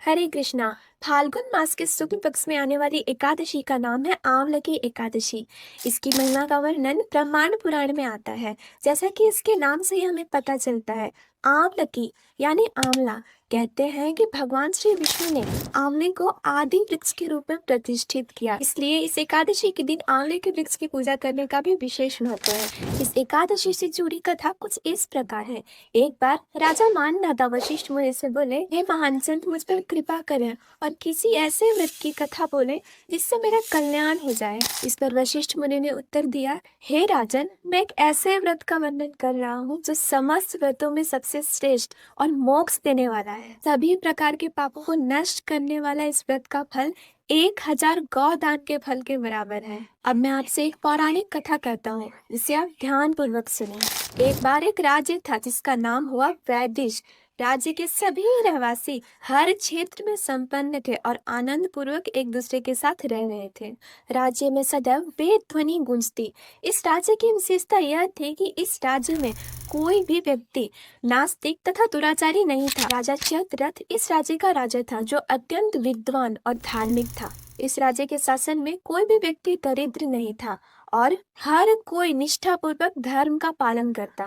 हरे कृष्णा। फाल्गुन मास के शुक्ल पक्ष में आने वाली एकादशी का नाम है आंवल की एकादशी। इसकी महिमा का वर्णन ब्रह्मांड पुराण में आता है। जैसा कि इसके नाम से ही हमें पता चलता है, आंवलकी यानी आंवला। कहते हैं कि भगवान श्री विष्णु ने आंवले को आदि वृक्ष के रूप में प्रतिष्ठित किया, इसलिए इस एकादशी के दिन आंवले के वृक्ष की पूजा करने का भी विशेष महत्व है। इस एकादशी से जुड़ी कथा कुछ इस प्रकार है। एक बार राजा मानधाता वशिष्ठ मुनि से बोले, हे महान संत, मुझ पर कृपा करें और किसी ऐसे व्रत की कथा बोले जिससे मेरा कल्याण हो जाए। इस पर वशिष्ठ मुनि ने उत्तर दिया, हे राजन, मैं एक ऐसे व्रत का वर्णन कर रहा हूँ जो समस्त व्रतों में सबसे श्रेष्ठ और मोक्ष देने वाला है। सभी प्रकार के पापों को नष्ट करने वाला इस व्रत का फल 1000 गौदान के फल के बराबर है। अब मैं आपसे एक पौराणिक कथा कहता हूँ, जिसे आप ध्यान पूर्वक सुने। एक बार एक राज्य था जिसका नाम हुआ वैदिश। राज्य के सभी रहवासी हर क्षेत्र में संपन्न थे और आनंद पूर्वक एक दूसरे के साथ रह रहे थे। राज्य में सदैव वेद ध्वनि गूंजती। इस राज्य की विशेषता यह थी कि इस राज्य में कोई भी व्यक्ति नास्तिक तथा दुराचारी नहीं था। राजा चक्ररथ इस राज्य का राजा था, जो अत्यंत विद्वान और धार्मिक था। इस राज्य के शासन में कोई भी व्यक्ति दरिद्र नहीं था और हर कोई निष्ठापूर्वक धर्म का पालन करता।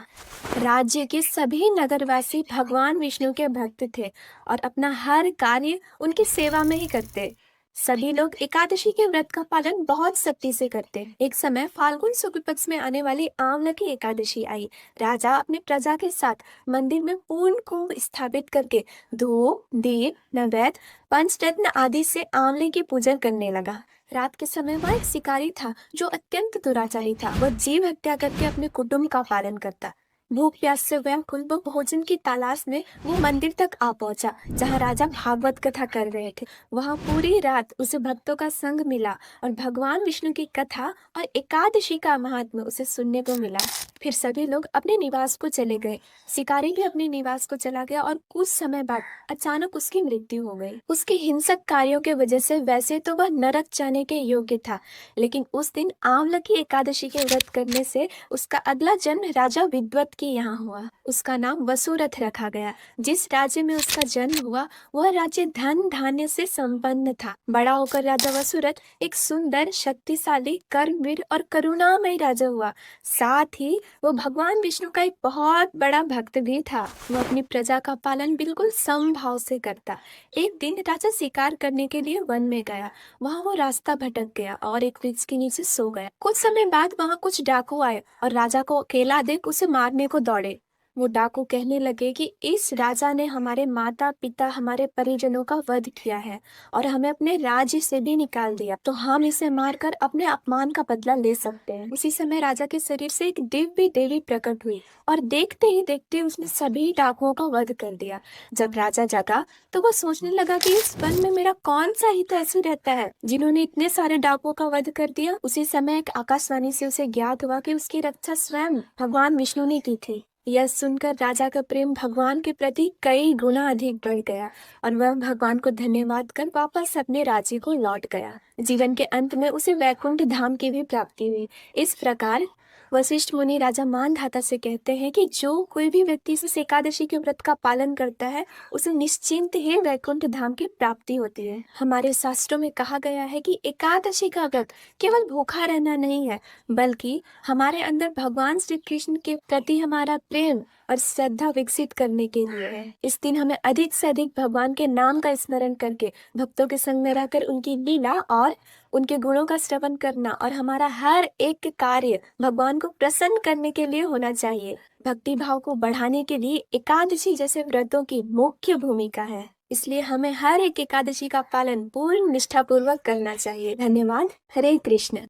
राज्य के सभी नगरवासी भगवान विष्णु के भक्त थे और अपना हर कार्य उनकी सेवा में ही करते। सभी लोग एकादशी के व्रत का पालन बहुत सख्ती से करते। एक समय फाल्गुन शुक्ल पक्ष में आने वाली आंवला की एकादशी आई। राजा अपने प्रजा के साथ मंदिर में पूर्ण कुंभ स्थापित करके धूप, दीप, नैवेद्य, पंचरत्न आदि से आंवले की पूजा करने लगा। रात के समय वह एक शिकारी था जो अत्यंत दुराचारी था। वह जीव हत्या करके अपने कुटुंब का पालन करता। भूख प्यास से व्याकुल वो भोजन की तलाश में वो मंदिर तक आ पहुंचा, जहां राजा भागवत कथा कर रहे थे। वहां पूरी रात उसे भक्तों का संग मिला और भगवान विष्णु की कथा और एकादशी का महात्म्य उसे सुनने को मिला। फिर सभी लोग अपने निवास को चले गए। शिकारी भी अपने निवास को चला गया और कुछ समय बाद अचानक उसकी मृत्यु हो गई। उसके हिंसक कार्यों के वजह से वैसे तो वह नरक जाने के योग्य था, लेकिन उस दिन आंवला की एकादशी के व्रत करने से उसका अगला जन्म राजा विद्वत के यहाँ हुआ। उसका नाम वसुरथ रखा गया। जिस राज्य में उसका जन्म हुआ वह राज्य धन धान्य से संपन्न था। बड़ा होकर राजा वसुरथ एक सुंदर, शक्तिशाली, कर्मवीर और करुणामय राजा हुआ। साथ ही वो भगवान विष्णु का एक बहुत बड़ा भक्त भी था। वह अपनी प्रजा का पालन बिल्कुल समभाव से करता। एक दिन राजा शिकार करने के लिए वन में गया। वहां वो रास्ता भटक गया और एक वृक्ष के नीचे सो गया। कुछ समय बाद वहां कुछ डाकू आए और राजा को अकेला देख उसे मारने को दौड़े। वो डाकू कहने लगे कि इस राजा ने हमारे माता पिता, हमारे परिजनों का वध किया है और हमें अपने राज्य से भी निकाल दिया, तो हम इसे मारकर अपने अपमान का बदला ले सकते हैं। उसी समय राजा के शरीर से एक दिव्य देवी प्रकट हुई और देखते ही देखते उसने सभी डाकुओं का वध कर दिया। जब राजा जगा तो वो सोचने लगा कि इस वन में मेरा कौन सा हित ऐसे रहता है जिन्होंने इतने सारे डाकुओं का वध कर दिया। उसी समय एक आकाशवाणी से उसे ज्ञात हुआ कि उसकी रक्षा स्वयं भगवान विष्णु ने की थी। यह सुनकर राजा का प्रेम भगवान के प्रति कई गुना अधिक बढ़ गया और वह भगवान को धन्यवाद कर वापस अपने राज्य को लौट गया। जीवन के अंत में उसे वैकुंठ धाम की भी प्राप्ति हुई। इस प्रकार वशिष्ठ मुनि राजा मानधाता से कहते हैं कि जो कोई भी व्यक्ति इस एकादशी के व्रत का पालन करता है उसे निश्चिंत ही वैकुंठ धाम की प्राप्ति होती है। हमारे शास्त्रों में कहा गया है कि एकादशी का व्रत केवल भूखा रहना नहीं है, बल्कि हमारे अंदर भगवान श्री कृष्ण के प्रति हमारा प्रेम और श्रद्धा विकसित करने के लिए है। इस दिन हमें अधिक से अधिक भगवान के नाम का स्मरण करके भक्तों के संग में रहकर उनकी लीला और उनके गुणों का श्रवण करना और हमारा हर एक कार्य भगवान को प्रसन्न करने के लिए होना चाहिए। भक्ति भाव को बढ़ाने के लिए एकादशी जैसे व्रतों की मुख्य भूमिका है, इसलिए हमें हर एक एकादशी का पालन पूर्ण निष्ठा पूर्वक करना चाहिए। धन्यवाद। हरे कृष्ण।